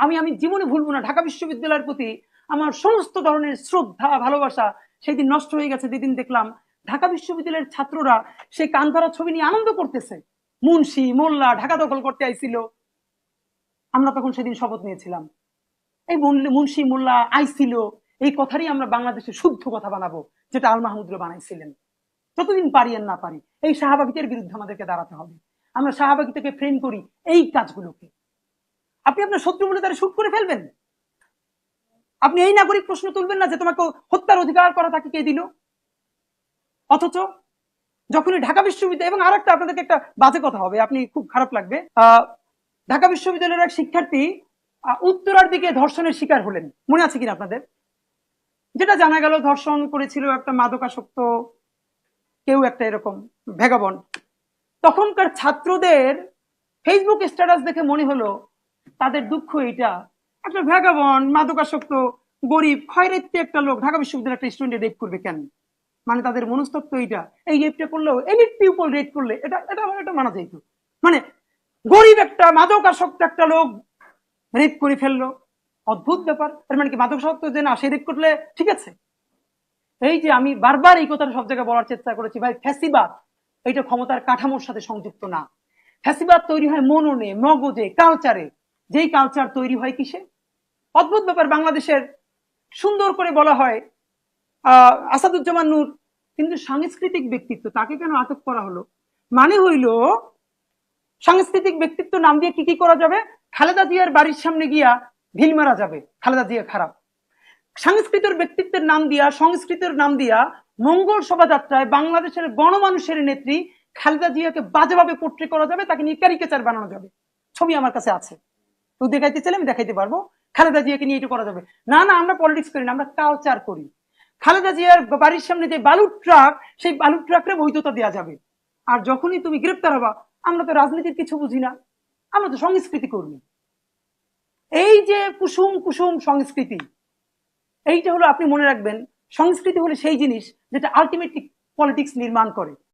আমি আমি জীবনে ভুলবো না ঢাকা বিশ্ববিদ্যালয়ের প্রতি আমার সমস্ত ধরনের শ্রদ্ধা ভালোবাসা সেই দিন নষ্ট হয়ে গেছে যেদিন দেখলাম ঢাকা বিশ্ববিদ্যালয়ের ছাত্ররা সেই কান্তারা ছবি নিয়ে আনন্দ করতেছে। মুন্সি মোল্লা ঢাকা দখল করতে আইছিল, আমরা তখন সেদিন শপথ নিয়েছিলাম এই মুন্সি মোল্লা আইছিল এই কথারই আমরা বাংলাদেশে শুদ্ধ কথা বানাবো, যেটা আল মাহমুদুর বানাইছিলেন। যতদিন পারি আর না পারি এই শাহবাগীদের বিরুদ্ধে আমাদেরকে দাঁড়াতে হবে। আমরা শাহবাগী থেকে ফ্রেম করি এই কাজগুলোকে। আপনি আপনার শত্রু বলে তারা শুট করে ফেলবেন? আপনি এই নাগরিক প্রশ্ন তুলবেন না যে তোমাকে হত্যার অধিকার করা তাকে কে দিল? অথচ যখনই ঢাকা বিশ্ববিদ্যালয়, এবং আর একটা আপনাদেরকে একটা বাজে কথা হবে, আপনি খুব খারাপ লাগবে, ঢাকা বিশ্ববিদ্যালয়ের এক শিক্ষার্থী উত্তরার দিকে ধর্ষণের শিকার হলেন, মনে আছে কিনা আপনাদের? যেটা জানা গেল ধর্ষণ করেছিল একটা মাদকাসক্ত কেউ, একটা এরকম ভেগাবন। তখনকার ছাত্রদের ফেসবুক স্ট্যাটাস দেখে মনে হলো তাদের দুঃখ এটা, একটা ভেগাবন মাদকাসক্ত গরিব খয়রাতি একটা লোক ঢাকা বিশ্ববিদ্যালয়ের একটা স্টুডেন্ট রেপ করবে কেন? মানে তাদের মনস্তত্ব এটা, এই রেপটা করলেও এলিট পিপল রেপ করলে এটা এটা এটা মানা যাইতো। মানে গরিব একটা মাদকাসক্ত একটা লোক রেপ করে ফেললো, অদ্ভুত ব্যাপার। তার মানে কি মাদকাসক্ত যে না সে রেপ করলে ঠিক আছে? এই যে আমি বারবার এই কথাটা সব জায়গায় বলার চেষ্টা করেছি, ভাই ফ্যাসিবাদ এটা ক্ষমতার কাঠামোর সাথে সংযুক্ত না। ফ্যাসিবাদ তৈরি হয় মননে, মগজে, কালচারে। যেই কালচার তৈরি হয় কিসে? অদ্ভুত ব্যাপার। বাংলাদেশের সুন্দর করে বলা হয় আসাদুজ্জামান নূর কিন্তু সাংস্কৃতিক ব্যক্তিত্ব, তাকে কেন আটক করা হলো? মানে হইল সাংস্কৃতিক ব্যক্তিত্ব নাম দিয়ে কি কি করা যাবে? খালেদা জিয়ার বাড়ির সামনে গিয়া ঢিল মারা যাবে, খালেদা জিয়া খারাপ। সাংস্কৃতিক ব্যক্তিত্বের নাম দিয়া, সংস্কৃতির নাম দিয়া মঙ্গল শোভাযাত্রায় বাংলাদেশের গণমানুষের নেত্রী খালেদা জিয়াকে বাজেভাবে পোট্রে করা যাবে, তাকে নিয়ে ক্যারিকেচার বানানো যাবে। ছবি আমার কাছে আছে, তো দেখাইতে চাইলে আমি দেখাইতে পারবো। খালেদা জিয়াকে নিয়ে এটা করা যাবে না। না, আমরা পলিটিক্স করি না, আমরা কালচার করি। খালেদা জিয়ার বাড়ির সামনে যে বালুর ট্রাক, সেই বালুর ট্রাকরে বৈধতা দেওয়া যাবে। আর যখনই তুমি গ্রেপ্তার হবা, আমরা তো রাজনীতির কিছু বুঝি না, আমরা তো সংস্কৃতি কর্মী। এই যে কুসুম কুসুম সংস্কৃতি, এইটা হলো, আপনি মনে রাখবেন, সংস্কৃতি হলো সেই জিনিস যেটা আলটিমেটলি পলিটিক্স নির্মাণ করে।